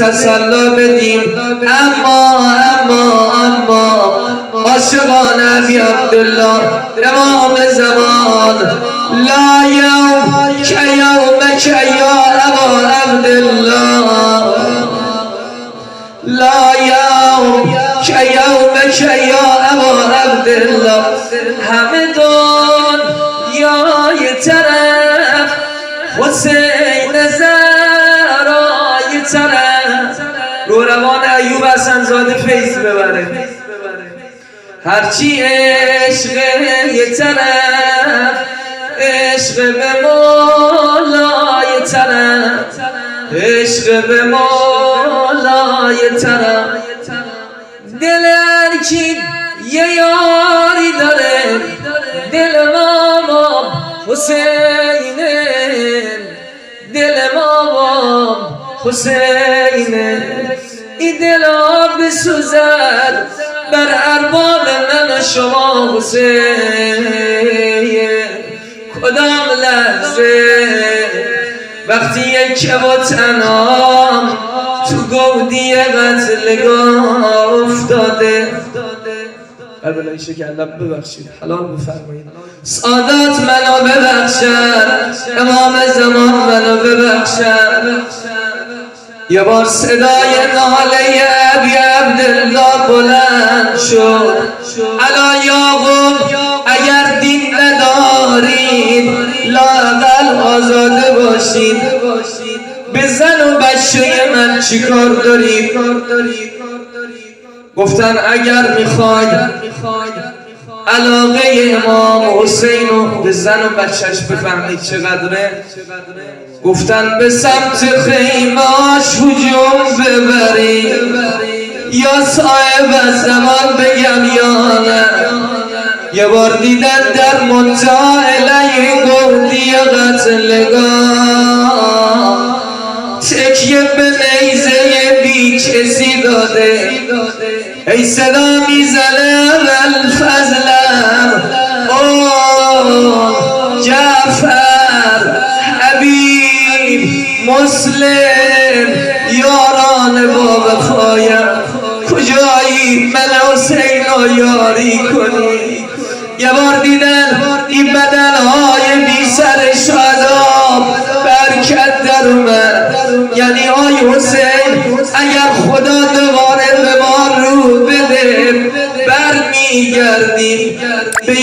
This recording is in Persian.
تسلا بدیم. اما عاشقان ابی عبدالله امام زمان، لا یوم که یومک یا ابا عبدالله، لا یوم که یومک یا ابا عبدالله. همه دنیای طرف، حسین زهرای طرف. رو روان ایوب حسن‌زاده فیض ببره. هرچی عشق یه طرف، عشق به مولای طرف، عشق به مولای طرف. دل هر کی یه یاری داره، دل امام حسینه، دل امام حسینه. این دلا بسوزد بر ارباب من و شما حسین. کدام لحظه وقتی یک و تنام تو گودی قتلگاه افتاده. بلای شکرلب ببخشید، حلال بفرمایید. سادات منو ببخشن، امام زمان منو ببخشن. یه بار صدای ناله ابی عبدالله بلند شد. الا یا قوم، اگر دین ندارید لااقل آزاده باشید. به زن و بچه من چی کار دارید؟ گفتن اگر میخواید علاقه امام حسین رو به زن و بچهش بفهمید چقدره، گفتن به سمت خیمه‌اش هجوم ببرید. یا صاحب زمان بگم یا نه. یه بار دیدن در منتهی علیه گودی قتلگاه تکیه به نیزه بی کسی داده. ای صدا میزنه الفضلم، او جعفر، حبیب، مسلم، یاران با وفایم کجایی؟ من حسین رو یاری کنی. یه بار دیدن این بدنهای بی سر شاداب برکت در اومد. یعنی آی حسین اگر خدا دوباره به ما رو بده برمیگردیم به